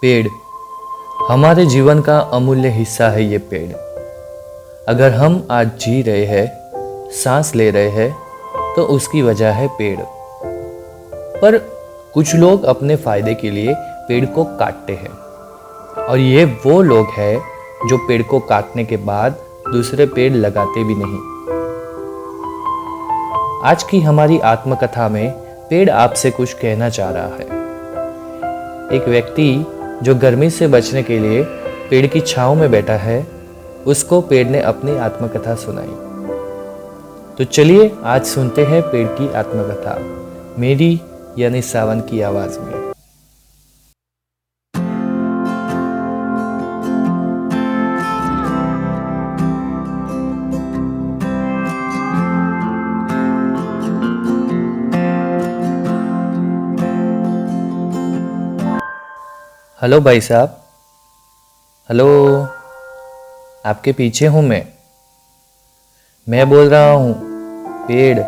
पेड़ हमारे जीवन का अमूल्य हिस्सा है। ये पेड़, अगर हम आज जी रहे हैं, सांस ले रहे हैं, तो उसकी वजह है पेड़। पर कुछ लोग अपने फायदे के लिए पेड़ को काटते हैं, और ये वो लोग हैं जो पेड़ को काटने के बाद दूसरे पेड़ लगाते भी नहीं। आज की हमारी आत्मकथा में पेड़ आपसे कुछ कहना चाह रहा है। एक व्यक्ति जो गर्मी से बचने के लिए पेड़ की छांव में बैठा है, उसको पेड़ ने अपनी आत्मकथा सुनाई। तो चलिए आज सुनते हैं पेड़ की आत्मकथा, मेरी यानी सावन की आवाज में। हेलो भाई साहब, हेलो, आपके पीछे हूं मैं बोल रहा हूं, पेड़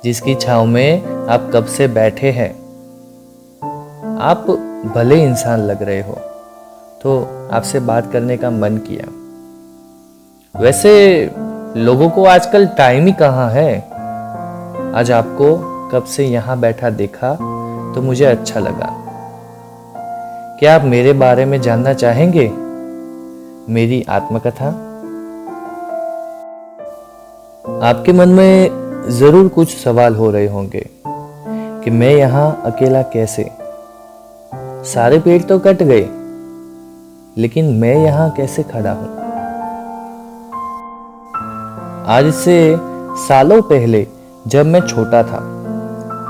जिसकी छांव में आप कब से बैठे हैं। आप भले इंसान लग रहे हो, तो आपसे बात करने का मन किया। वैसे लोगों को आजकल टाइम ही कहाँ है। आज आपको कब से यहाँ बैठा देखा तो मुझे अच्छा लगा। क्या आप मेरे बारे में जानना चाहेंगे, मेरी आत्मकथा? आपके मन में जरूर कुछ सवाल हो रहे होंगे कि मैं यहां अकेला कैसे, सारे पेड़ तो कट गए, लेकिन मैं यहां कैसे खड़ा हूं। आज से सालों पहले जब मैं छोटा था,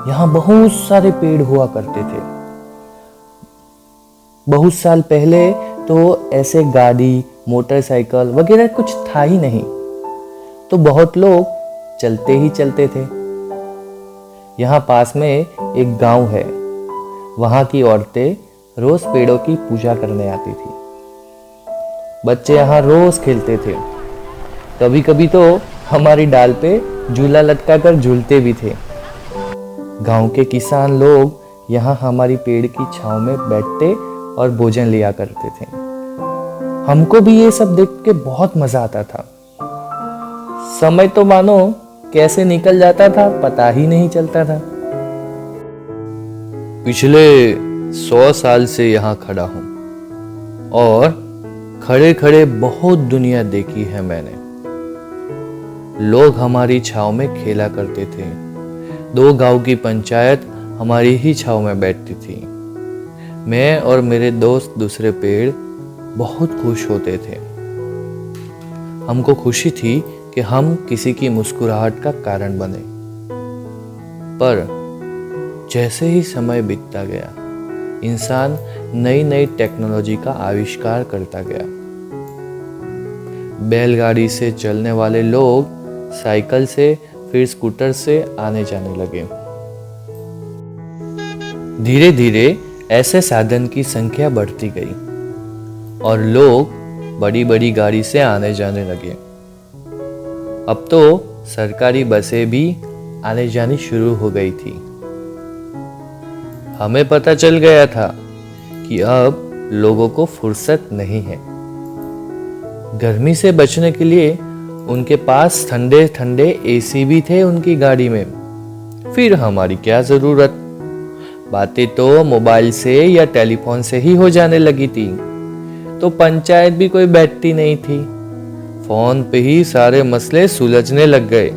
यहां बहुत सारे पेड़ हुआ करते थे। बहुत साल पहले तो ऐसे गाड़ी, मोटरसाइकिल वगैरह कुछ था ही नहीं, तो बहुत लोग चलते ही चलते थे। यहाँ पास में एक गांव है, वहां की औरतें रोज पेड़ों की पूजा करने आती थी। बच्चे यहाँ रोज खेलते थे, कभी कभी तो हमारी डाल पे झूला लटका कर झूलते भी थे। गांव के किसान लोग यहाँ हमारी पेड़ की छांव में बैठते और भोजन लिया करते थे। हमको भी ये सब देख के बहुत मजा आता था। समय तो मानो कैसे निकल जाता था, पता ही नहीं चलता था। पिछले 100 साल से यहाँ खड़ा हूं और खड़े खड़े बहुत दुनिया देखी है मैंने। लोग हमारी छाव में खेला करते थे। 2 गांव की पंचायत हमारी ही छाव में बैठती थी। मैं और मेरे दोस्त दूसरे पेड़ बहुत खुश होते थे। हमको खुशी थी कि हम किसी की मुस्कुराहट का कारण बने। पर जैसे ही समय बीतता गया, इंसान नई नई टेक्नोलॉजी का आविष्कार करता गया। बैलगाड़ी से चलने वाले लोग साइकिल से, फिर स्कूटर से आने जाने लगे। धीरे धीरे ऐसे साधन की संख्या बढ़ती गई और लोग बड़ी बड़ी गाड़ी से आने जाने लगे। अब तो सरकारी बसें भी आने जानी शुरू हो गई थी। हमें पता चल गया था कि अब लोगों को फुर्सत नहीं है। गर्मी से बचने के लिए उनके पास ठंडे ठंडे एसी भी थे उनकी गाड़ी में। फिर हमारी क्या जरूरत। बातें तो मोबाइल से या टेलीफोन से ही हो जाने लगी थी, तो पंचायत भी कोई बैठती नहीं थी। फोन पे ही सारे मसले सुलझने लग गए।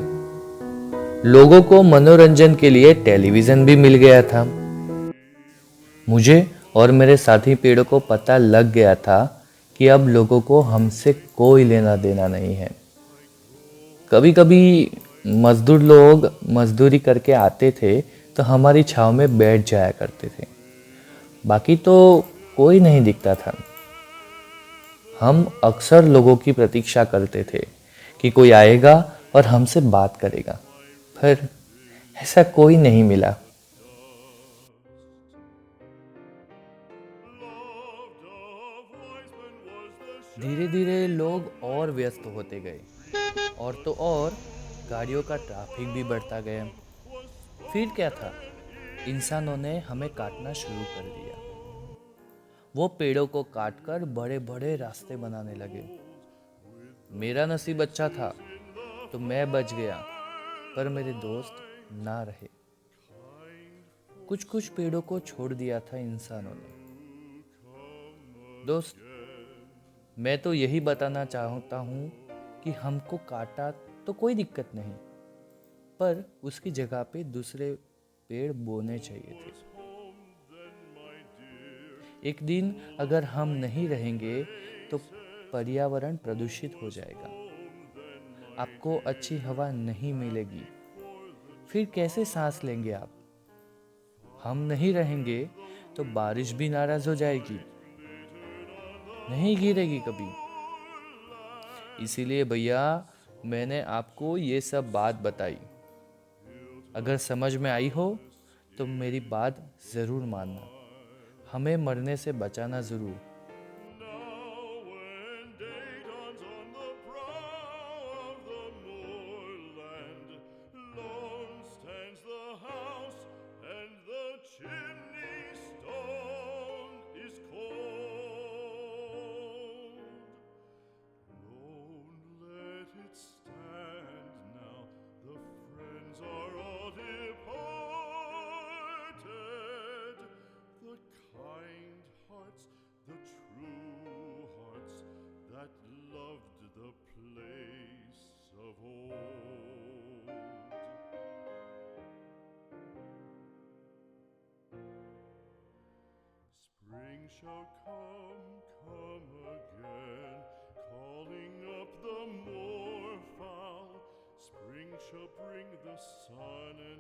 लोगों को मनोरंजन के लिए टेलीविजन भी मिल गया था। मुझे और मेरे साथी पेड़ों को पता लग गया था कि अब लोगों को हमसे कोई लेना देना नहीं है। कभी कभी मजदूर लोग मजदूरी करके आते थे तो हमारी छाव में बैठ जाया करते थे। बाकी तो कोई नहीं दिखता था। हम अक्सर लोगों की प्रतीक्षा करते थे कि कोई आएगा और हमसे बात करेगा, पर ऐसा कोई नहीं मिला। धीरे धीरे लोग और व्यस्त होते गए, और तो और गाड़ियों का ट्रैफिक भी बढ़ता गया। फिर क्या था, इंसानों ने हमें काटना शुरू कर दिया। वो पेड़ों को काटकर बड़े बड़े रास्ते बनाने लगे। मेरा नसीब अच्छा था तो मैं बच गया, पर मेरे दोस्त ना रहे। कुछ कुछ पेड़ों को छोड़ दिया था इंसानों ने। दोस्त, मैं तो यही बताना चाहता हूँ कि हमको काटा तो कोई दिक्कत नहीं, पर उसकी जगह पे दूसरे पेड़ बोने चाहिए थे। एक दिन अगर हम नहीं रहेंगे तो पर्यावरण प्रदूषित हो जाएगा, आपको अच्छी हवा नहीं मिलेगी, फिर कैसे सांस लेंगे आप? हम नहीं रहेंगे तो बारिश भी नाराज हो जाएगी, नहीं गिरेगी कभी। इसीलिए भैया, मैंने आपको ये सब बात बताई। अगर समझ में आई हो तो मेरी बात ज़रूर मानना, हमें मरने से बचाना ज़रूर। Now when day dawns on the brow of the moorland, lone stands the house, and the chimney stone is cold. Lone, let it stand now, the friends are all departed. The kind hearts, the true hearts that loved the place of old. Spring shall come again, calling up the moorfowl. Spring shall bring the sun and